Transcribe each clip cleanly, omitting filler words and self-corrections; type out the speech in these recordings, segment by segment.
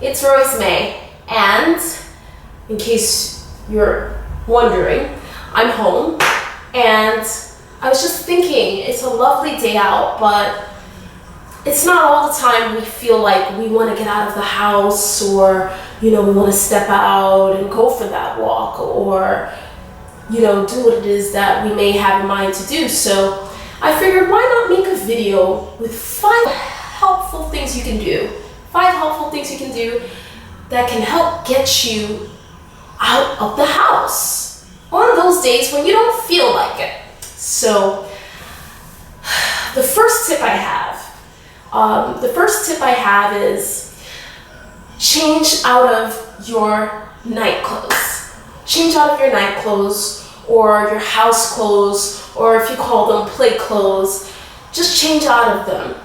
it's Rose May, and in case you're wondering, I'm home, and I was just thinking, it's a lovely day out, but it's not all the time we feel like we want to get out of the house, or, we want to step out and go for that walk, or, do what it is that we may have in mind to do. So I figured, why not make a video with 5 helpful things you can do. 5 helpful things you can do that can help get you out of the house on those days when you don't feel like it. So the first tip I have is change out of your night clothes. Change out of your night clothes or your house clothes, or if you call them play clothes, just change out of them.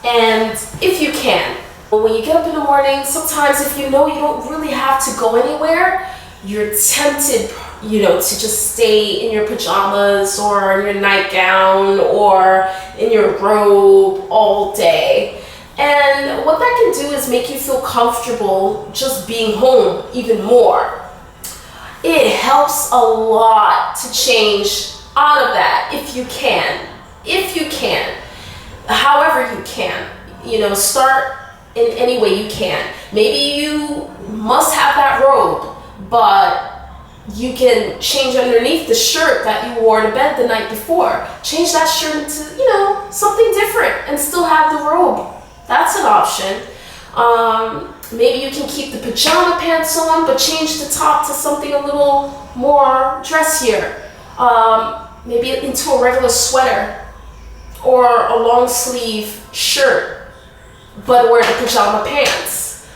And if you can, when you get up in the morning, sometimes if you don't really have to go anywhere, you're tempted, to just stay in your pajamas or in your nightgown or in your robe all day. And what that can do is make you feel comfortable just being home even more. It helps a lot to change out of that if you can. However you can. Start in any way you can. Maybe you must have that robe, but you can change underneath the shirt that you wore to bed the night before. Change that shirt into, something different and still have the robe. That's an option. Maybe you can keep the pajama pants on, but change the top to something a little more dressier. Maybe into a regular sweater or a long sleeve shirt, but wear the pajama pants.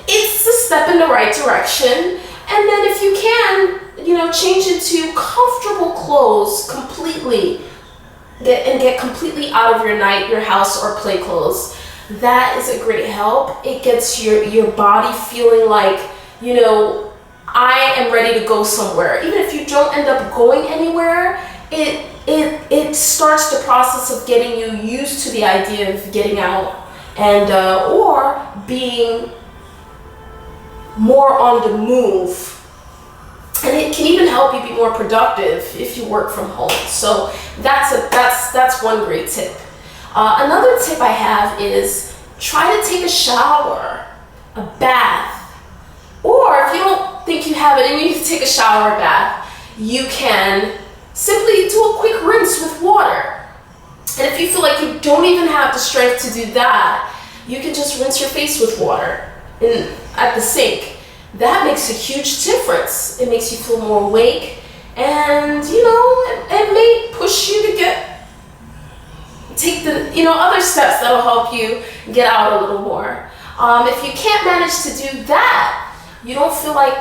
It's a step in the right direction. And then if you can, change into comfortable clothes completely and get completely out of your house or play clothes. That is a great help. It gets your body feeling like, I am ready to go somewhere. Even if you don't end up going anywhere, it starts the process of getting you used to the idea of getting out and or being more on the move. And it can even help you be more productive if you work from home. So that's one great tip. Another tip I have is try to take a shower, a bath, or if you don't think you have it and you can take a shower or bath, you can simply do a quick rinse with water. And if you feel like you don't even have the strength to do that, you can just rinse your face with water at the sink. That makes a huge difference. It makes you feel more awake, and it may push you to take the other steps that'll help you get out a little more. If you can't manage to do that, you don't feel like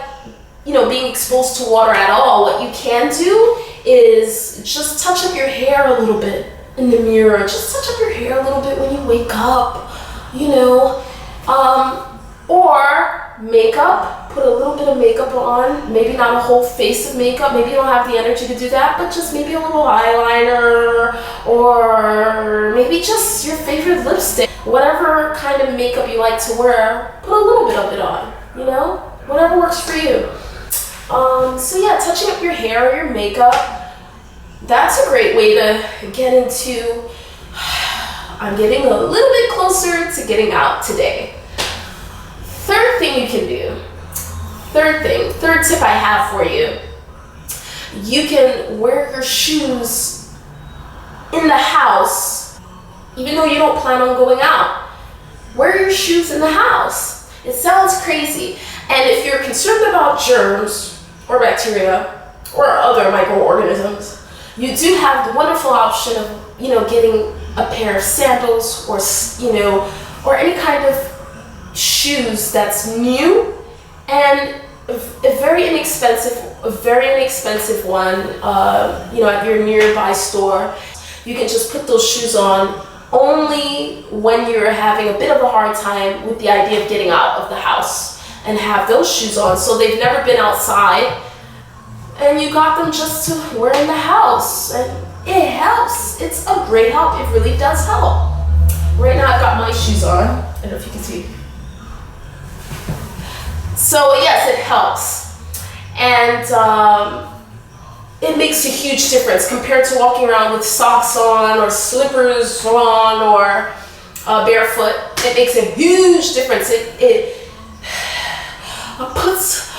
being exposed to water at all, what you can do is just touch up your hair a little bit in the mirror. Just touch up your hair a little bit when you wake up, or makeup. Put a little bit of makeup on, maybe not a whole face of makeup, maybe you don't have the energy to do that, but just maybe a little eyeliner, or maybe just your favorite lipstick. Whatever kind of makeup you like to wear, put a little bit of it on, whatever works for you. So yeah, touching up your hair or your makeup, that's a great way to get into, I'm getting a little bit closer to getting out today. Third thing you can do, third tip I have for you, you can wear your shoes in the house, even though you don't plan on going out. Wear your shoes in the house. It sounds crazy. And if you're concerned about germs or bacteria or other microorganisms, you do have the wonderful option of, getting a pair of sandals or any kind of shoes that's new and a very inexpensive one, at your nearby store. You can just put those shoes on only when you're having a bit of a hard time with the idea of getting out of the house, and have those shoes on so they've never been outside and you got them just to wear in the house. And it helps. It's a great help. It really does help. Right now I've got my shoes on. I don't know if you can see. So yes, it helps. And it makes a huge difference compared to walking around with socks on or slippers on or barefoot. It makes a huge difference. It puts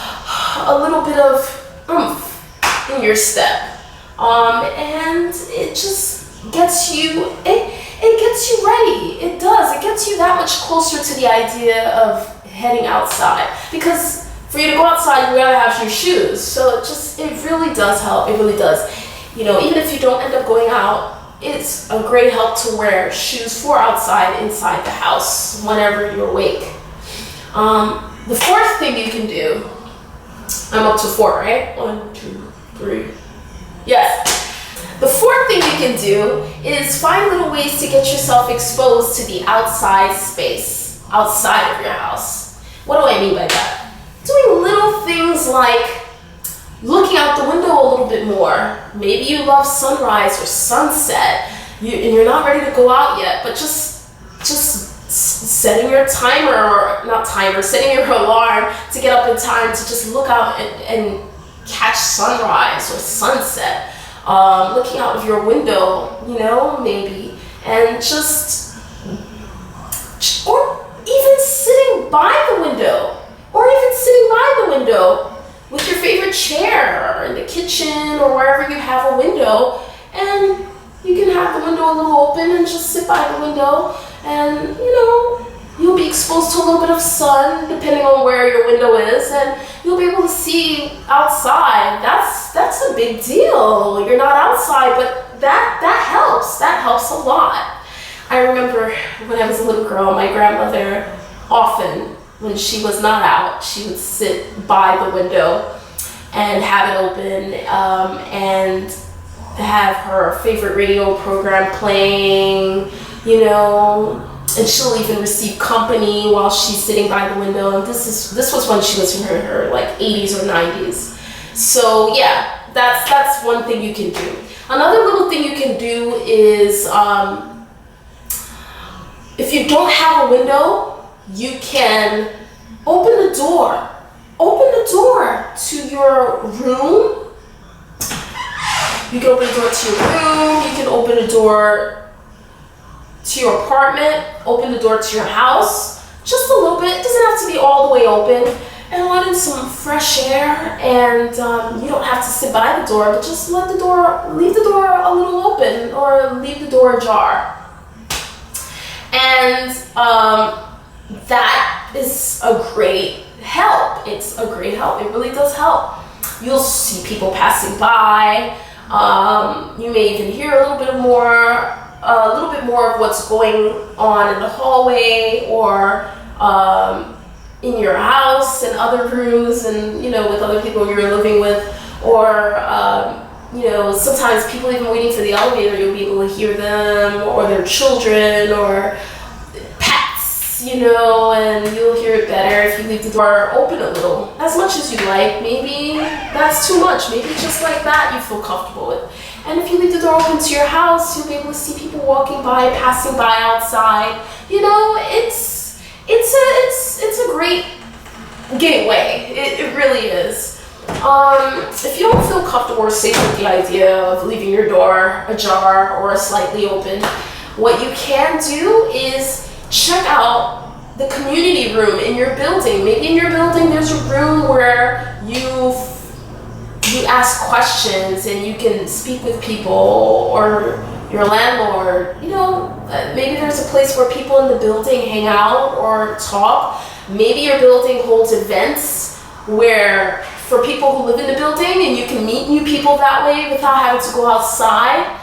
a little bit of oomph in your step. And it just gets you, it gets you ready. It does. It gets you that much closer to the idea of heading outside. Because for you to go outside, you gotta have your shoes. So it really does help. It really does. You know, even if you don't end up going out, it's a great help to wear shoes for outside, inside the house, whenever you're awake. The fourth thing you can do, I'm up to 4, right? 1, 2, 3. Yes. The fourth thing you can do is find little ways to get yourself exposed to the outside space, outside of your house. What do I mean by that? Doing little things like looking out the window a little bit more. Maybe you love sunrise or sunset, and you're not ready to go out yet, but just setting your setting your alarm to get up in time to just look out and catch sunrise or sunset. Looking out of your window, you know, maybe, and or even sitting by the window, with your favorite chair or in the kitchen or wherever you have a window, and you can have the window a little open and just sit by the window, and you know, you'll be exposed to a little bit of sun depending on where your window is, and you'll be able to see outside. That's a big deal. You're not outside, but that helps. That helps a lot. I remember when I was a little girl, my grandmother often, when she was not out, she would sit by the window and have it open, and have her favorite radio program playing, you know, and she'll even receive company while she's sitting by the window. And this was when she was in her like 80s or 90s. So yeah, that's one thing you can do. Another little thing you can do is, if you don't have a window, you can open the door. Open the door to your room. You can open the door to your room. You can open the door to your apartment. Open the door to your house. Just a little bit. It doesn't have to be all the way open. And let in some fresh air. And you don't have to sit by the door, but just leave the door a little open, or leave the door ajar. And that is a great help. It's a great help. It really does help. You'll see people passing by. You may even hear a little bit more of what's going on in the hallway, or in your house and other rooms, and you know, with other people you're living with, or you know, sometimes people even waiting for the elevator, you'll be able to hear them, or their children, or pets, you know, and you'll hear it better if you leave the door open a little, as much as you like. Maybe that's too much. Maybe just like that you feel comfortable with. And if you leave the door open to your house, you'll be able to see people walking by, passing by outside. You know, it's a great gateway. It really is. If you don't feel comfortable or safe with the idea of leaving your door ajar or slightly open, what you can do is check out the community room in your building. Maybe in your building there's a room where you ask questions and you can speak with people, or your landlord. You know, maybe there's a place where people in the building hang out or talk. Maybe your building holds events where, for people who live in the building, and you can meet new people that way without having to go outside.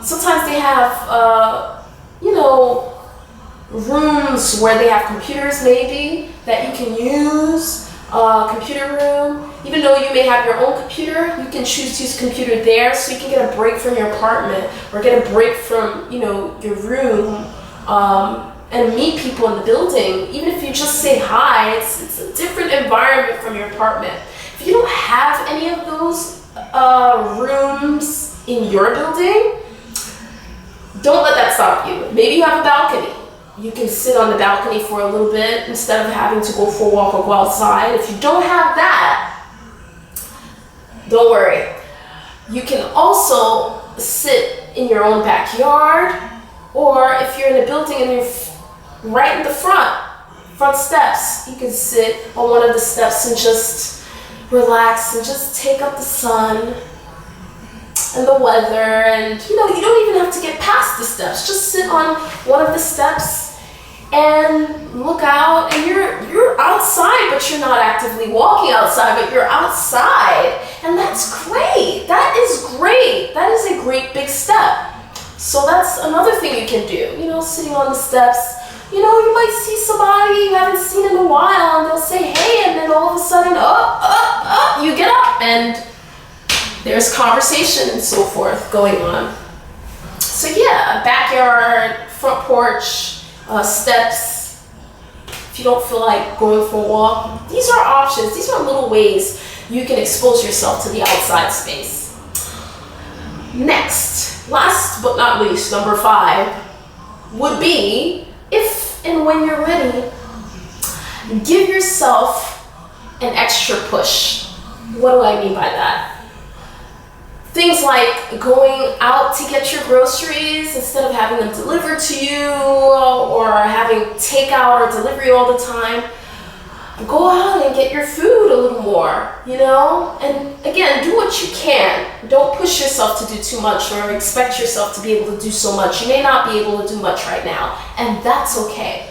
Sometimes they have, you know, rooms where they have computers maybe that you can use. Computer room. Even though you may have your own computer, you can choose to use a computer there, so you can get a break from your apartment, or get a break from, you know, your room, and meet people in the building. Even if you just say hi, it's a different environment from your apartment. If you don't have any of those rooms in your building, don't let that stop you. Maybe you have a balcony. You can sit on the balcony for a little bit instead of having to go for a walk or go outside. If you don't have that, don't worry. You can also sit in your own backyard, or if you're in a building and you're right in the front steps, you can sit on one of the steps and just relax and just take up the sun and the weather. And you don't even have to get past the steps. Just sit on one of the steps and look out, and you're outside, but you're not actively walking outside, but you're outside. And that's great. That is great. That is a great big step. So that's another thing you can do, sitting on the steps. You might see somebody you haven't seen in a while, and they'll say, hey, and then all of a sudden, you get up, and there's conversation and so forth going on. So yeah, backyard, front porch, steps. If you don't feel like going for a walk, these are options. These are little ways you can expose yourself to the outside space. Next, last but not least, number 5 would be, if and when you're ready, give yourself an extra push. What do I mean by that? Things like going out to get your groceries instead of having them delivered to you, or having takeout or delivery all the time. Go out and get your food a little more, And again, do what you can. Don't push yourself to do too much or expect yourself to be able to do so much. You may not be able to do much right now, and that's okay.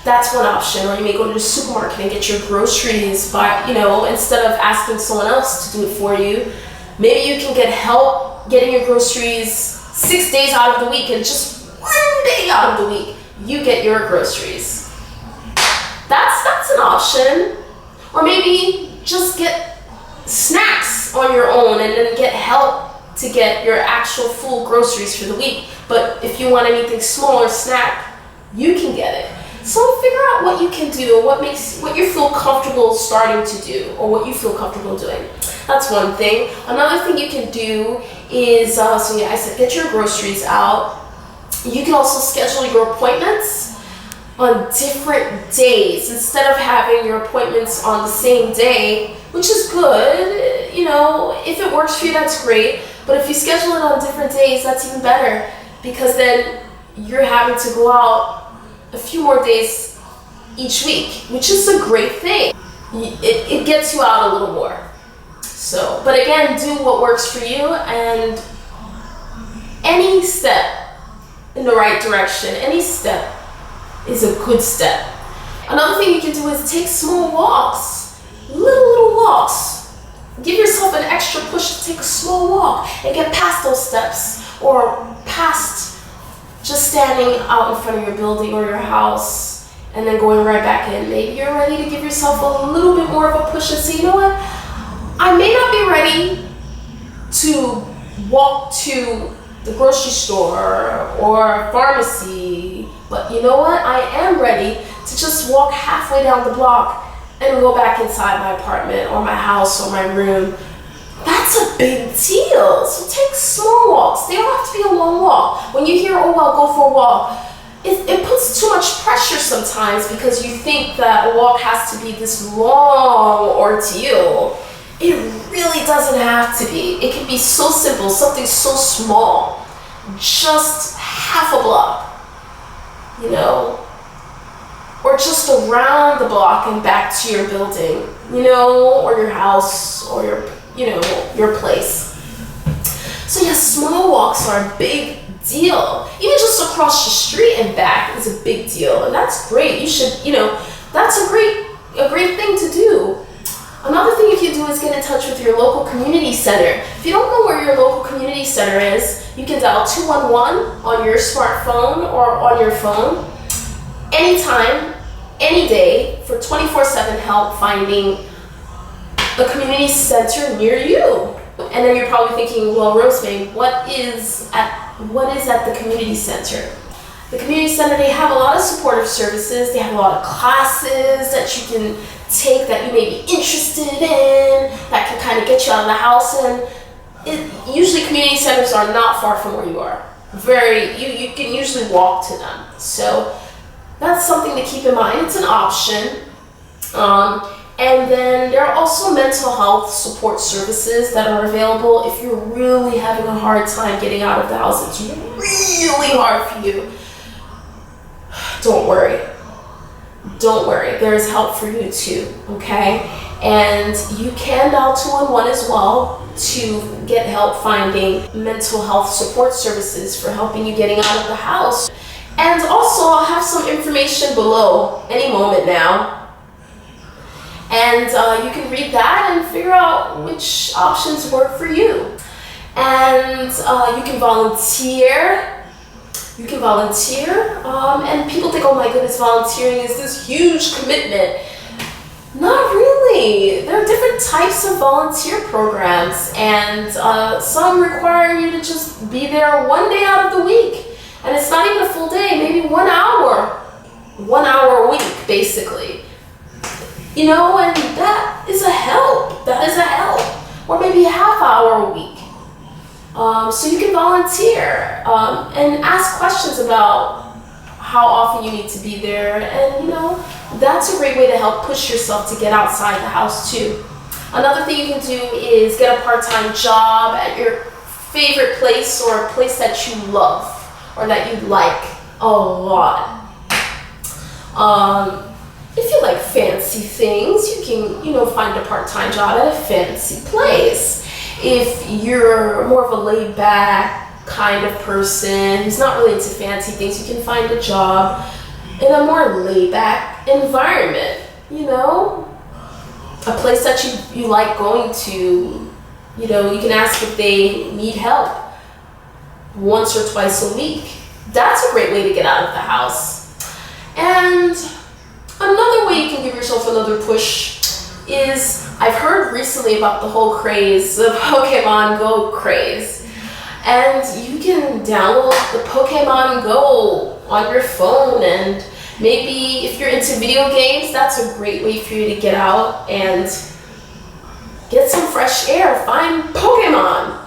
That's one option. Or you may go to the supermarket and get your groceries instead of asking someone else to do it for you. Maybe you can get help getting your groceries 6 days out of the week, and just 1 day out of the week, you get your groceries. That's an option. Or maybe just get snacks on your own and then get help to get your actual full groceries for the week. But if you want anything smaller snack, you can get it. So figure out what you can do, what you feel comfortable starting to do, or what you feel comfortable doing. That's one thing. Another thing you can do is, I said get your groceries out. You can also schedule your appointments on different days instead of having your appointments on the same day, which is good. If it works for you, that's great. But if you schedule it on different days, that's even better, because then you're having to go out a few more days each week, which is a great thing. It gets you out a little more. So, but again, do what works for you, and any step in the right direction, any step is a good step. Another thing you can do is take small walks, little walks. Give yourself an extra push to take a small walk and get past those steps, or past just standing out in front of your building or your house and then going right back in. Maybe you're ready to give yourself a little bit more of a push and say, you know what, I may not be ready to walk to the grocery store or pharmacy, but you know what, I am ready to just walk halfway down the block and go back inside my apartment or my house or my room. That's a big deal. So take small walks. They don't have to be a long walk. When you hear, oh, I'll go for a walk, it puts too much pressure sometimes, because you think that a walk has to be this long ordeal. It really doesn't have to be. It can be so simple, something so small, just half a block, or just around the block and back to your building, or your house, or your place. So yeah, small walks are a big deal. Even just across the street and back is a big deal, and that's great. You should, that's a great thing to do. Another thing you can do is get in touch with your local community center. If you don't know where your local community center is, you can dial 211 on your smartphone or on your phone anytime, any day, for 24/7 help finding a community center near you. And then you're probably thinking, well, Rosemary, what is at the community center? The community center, they have a lot of supportive services. They have a lot of classes that you can take that you may be interested in, that can kind of get you out of the house. And usually community centers are not far from where you are. You can usually walk to them. So That's something to keep in mind. It's an option. And then there are also mental health support services that are available if you're really having a hard time getting out of the house. It's really hard for you. Don't worry. Don't worry. There is help for you too, okay? And you can dial 211 as well to get help finding mental health support services for helping you getting out of the house. And also, I'll have some information below any moment now. And you can read that and figure out which options work for you. And you can volunteer. And people think, oh my goodness, volunteering is this huge commitment. Not really. There are different types of volunteer programs, and some require you to just be there one day out of the week. And it's not even a full day, maybe 1 hour. 1 hour a week, basically. You know, and that is a help. Or maybe a half hour a week. So you can volunteer and ask questions about how often you need to be there. And, you know, that's a great way to help push yourself to get outside the house too. Another thing you can do is get a part-time job at your favorite place or a place that you love or that you like a lot. If you like fancy things, you can, you know, find a part-time job at a fancy place. If you're more of a laid-back kind of person who's not really into fancy things, you can find a job in a more laid-back environment, you know? A place that you like going to, you know, you can ask if they need help once or twice a week. That's a great way to get out of the house. And another way you can give yourself another push is, I've heard recently about the whole craze, the Pokemon Go craze. And you can download the Pokemon Go on your phone, and maybe if you're into video games, that's a great way for you to get out and get some fresh air, find Pokemon.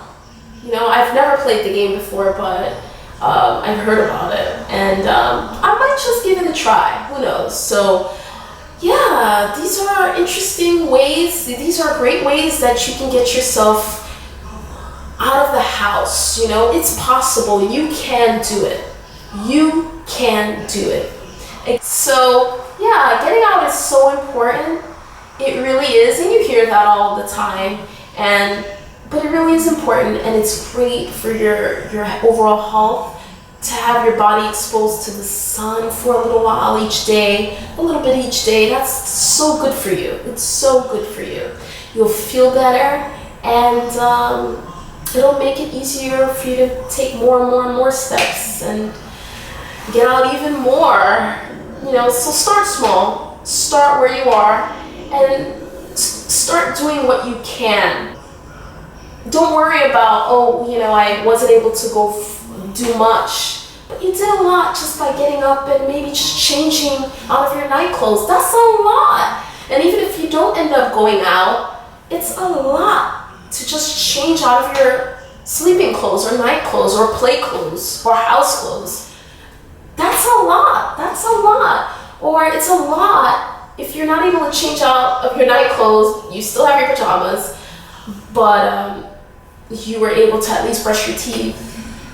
You know, I've never played the game before, but I've heard about it, and I might just give it a try, who knows. So yeah, these are interesting ways, these are great ways that you can get yourself out of the house. You know, it's possible, you can do it. You can do it. So yeah, getting out is so important. It really is, and you hear that all the time, but it really is important, and it's great for your overall health to have your body exposed to the sun for a little while each day, a little bit each day. That's so good for you. It's so good for you. You'll feel better, and it'll make it easier for you to take more and more and more steps and get out even more. You know, so start small, start where you are, and start doing what you can. Don't worry about, oh, you know, I wasn't able to go do much, but you did a lot just by getting up and maybe just changing out of your night clothes. That's a lot. And even if you don't end up going out, it's a lot to just change out of your sleeping clothes or night clothes or play clothes or house clothes. That's a lot. That's a lot. Or it's a lot if you're not able to change out of your night clothes. You still have your pajamas, but you were able to at least brush your teeth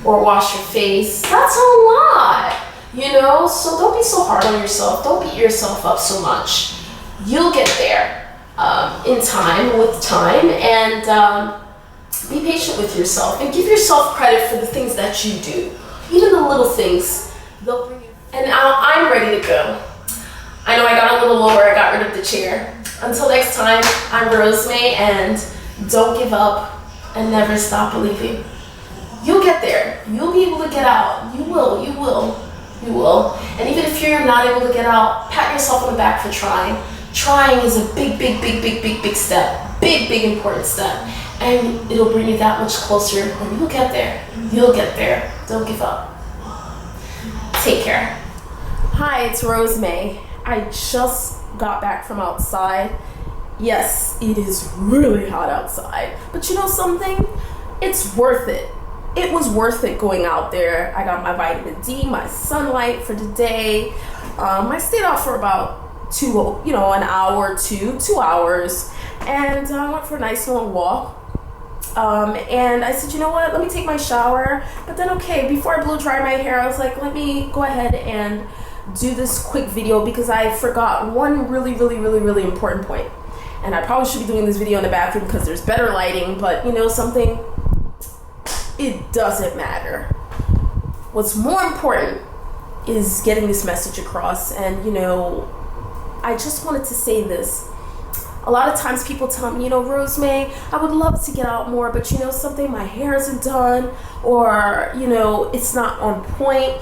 or wash your face. That's a lot, you know? So don't be so hard on yourself. Don't beat yourself up so much. You'll get there in time, with time, and be patient with yourself and give yourself credit for the things that you do. Even the little things, they'll bring you. And now I'm ready to go. I know I got a little lower, I got rid of the chair. Until next time, I'm Rosemay, and don't give up and never stop believing. You'll get there. You'll be able to get out. You will. You will. You will. And even if you're not able to get out, pat yourself on the back for trying. Trying is a big step. Big, important step. And it'll bring you that much closer, and you'll get there. You'll get there. Don't give up. Take care. Hi, it's Rosemay. I just got back from outside. Yes, it is really hot outside. But you know something? It's worth it. It was worth it going out there. I got my vitamin D, my sunlight for the day. I stayed out for about an hour or 2 hours, and I went for a nice long walk. And I said, you know what, let me take my shower. But then, okay, before I blow dry my hair, I was like, let me go ahead and do this quick video because I forgot one really, really, really, really important point. And I probably should be doing this video in the bathroom because there's better lighting, but you know something? It doesn't matter. What's more important is getting this message across. And you know, I just wanted to say this. A lot of times people tell me, you know, Rosemay, I would love to get out more, but you know something, my hair isn't done, or you know, it's not on point,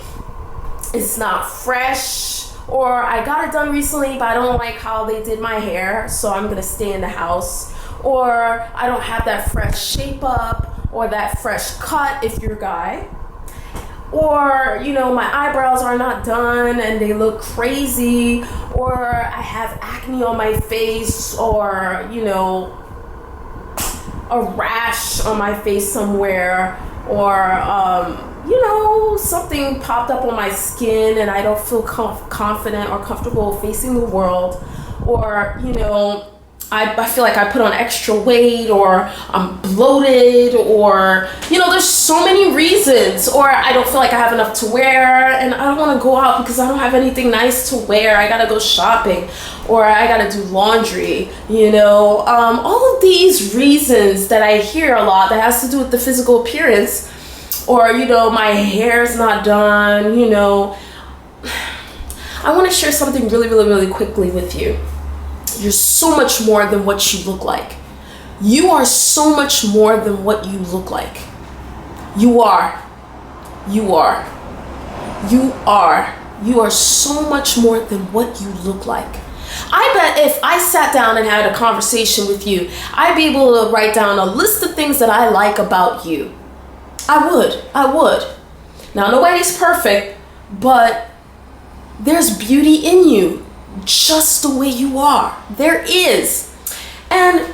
it's not fresh, or I got it done recently, but I don't like how they did my hair, so I'm gonna stay in the house, or I don't have that fresh shape up, or that fresh cut if you're a guy. Or, you know, my eyebrows are not done and they look crazy, or I have acne on my face, or, you know, a rash on my face somewhere, or, you know, something popped up on my skin and I don't feel confident or comfortable facing the world, or, you know, I feel like I put on extra weight, or I'm bloated, or, you know, there's so many reasons, or I don't feel like I have enough to wear and I don't want to go out because I don't have anything nice to wear. I gotta go shopping, or I gotta do laundry, you know, all of these reasons that I hear a lot that has to do with the physical appearance, or, you know, my hair's not done, you know. I want to share something really, really, really quickly with you. You're so much more than what you look like. You are so much more than what you look like. You are. You are. You are. You are so much more than what you look like. I bet if I sat down and had a conversation with you, I'd be able to write down a list of things that I like about you. I would. Now, nobody's perfect, but there's beauty in you. Just the way you are. There is. And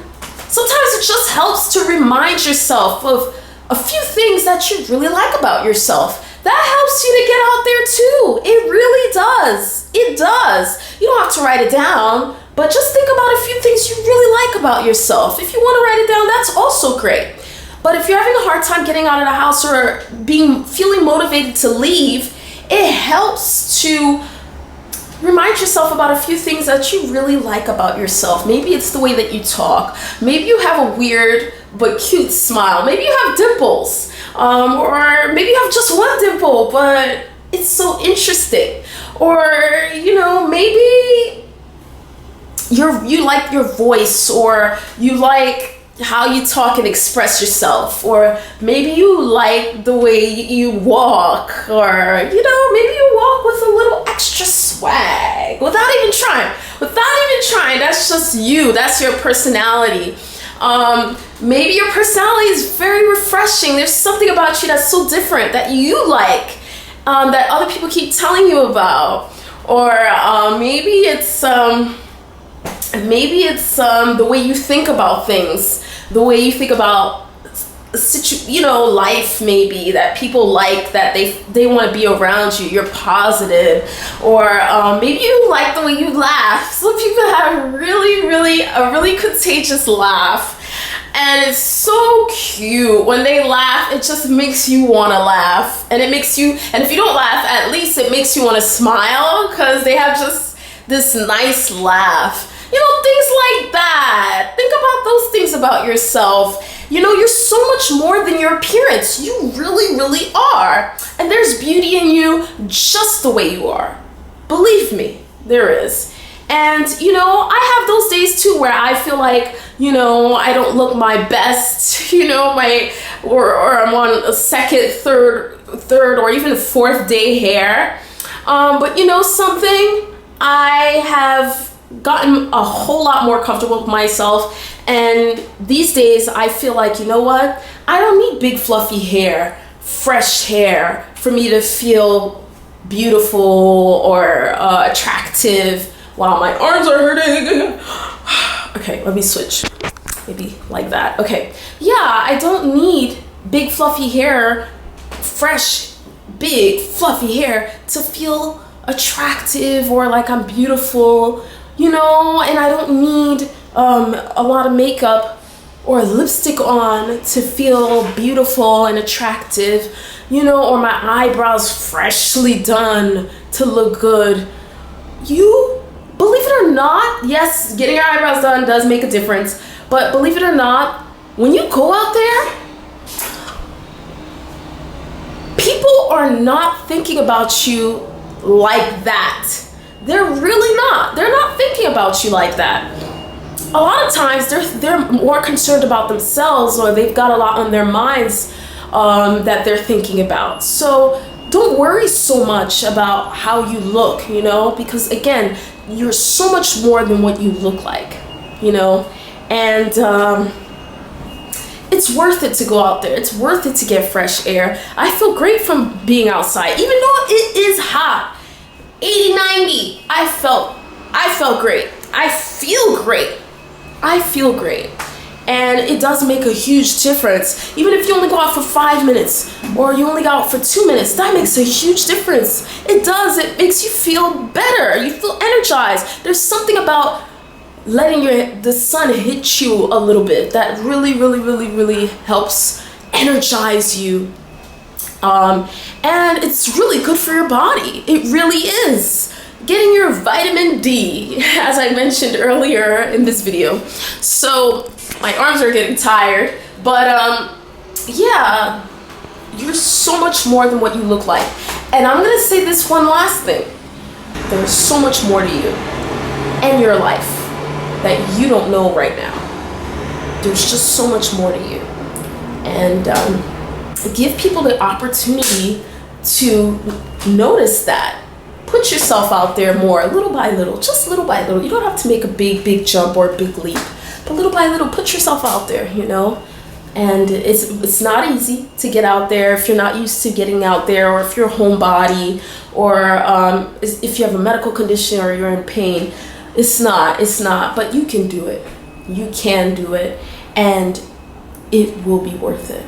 sometimes it just helps to remind yourself of a few things that you really like about yourself. That helps you to get out there too. It really does. It does. You don't have to write it down, but just think about a few things you really like about yourself. If you want to write it down, that's also great. But if you're having a hard time getting out of the house or feeling motivated to leave, it helps to remind yourself about a few things that you really like about yourself. Maybe it's the way that you talk. Maybe you have a weird but cute smile. Maybe you have dimples. Or maybe you have just one dimple, but it's so interesting. Or, you know, maybe you like your voice, or you like how you talk and express yourself, or maybe you like the way you walk, or, you know, maybe you walk with a little extra swag without even trying. That's just you. That's your personality. Maybe your personality is very refreshing. There's something about you that's so different that you like, that other people keep telling you about. Or maybe it's the way you think about things, the way you think about life, maybe, that people like, that they want to be around you. You're positive. Or maybe you like the way you laugh. Some people have a really contagious laugh, and it's so cute. When they laugh, it just makes you want to laugh, and and if you don't laugh, at least it makes you want to smile, because they have just this nice laugh. You know, things like that. Think about those things about yourself. You know, you're so much more than your appearance. You really, really are. And there's beauty in you just the way you are. Believe me, there is. And, you know, I have those days too where I feel like, you know, I don't look my best, you know, or I'm on a second, third, or even fourth day hair. But you know something? I have gotten a whole lot more comfortable with myself, and these days I feel like, you know what, I don't need big fluffy hair, fresh hair, for me to feel beautiful or attractive while my arms are hurting. Okay, let me switch, maybe like that. Okay, yeah, I don't need big fluffy hair, fresh big fluffy hair, to feel attractive or like I'm beautiful, you know, and I don't need a lot of makeup or lipstick on to feel beautiful and attractive, you know, or my eyebrows freshly done to look good. You, believe it or not, yes, getting your eyebrows done does make a difference, but believe it or not, when you go out there, people are not thinking about you like that. They're really not. They're not thinking about you like that. A lot of times they're more concerned about themselves, or they've got a lot on their minds that they're thinking about. So don't worry so much about how you look, you know, because again, you're so much more than what you look like, you know, and it's worth it to go out there. It's worth it to get fresh air. I feel great from being outside, even though it is hot, 80, 90. I felt great. I feel great. I feel great. And it does make a huge difference. Even if you only go out for 5 minutes or you only go out for 2 minutes, that makes a huge difference. It does. It makes you feel better. You feel energized. There's something about letting the sun hit you a little bit that really helps energize you. And it's really good for your body. It really is. Getting your vitamin D, as I mentioned earlier in this video. So my arms are getting tired, but yeah, you're so much more than what you look like. And I'm gonna say this one last thing. There's so much more to you and your life that you don't know right now. There's just so much more to you. And give people the opportunity to notice that. Put yourself out there more, little by little, just little by little. You don't have to make a big jump or a big leap, but little by little, put yourself out there, you know? And it's not easy to get out there if you're not used to getting out there, or if you're a homebody, or if you have a medical condition or you're in pain. It's not, but you can do it. You can do it, and it will be worth it.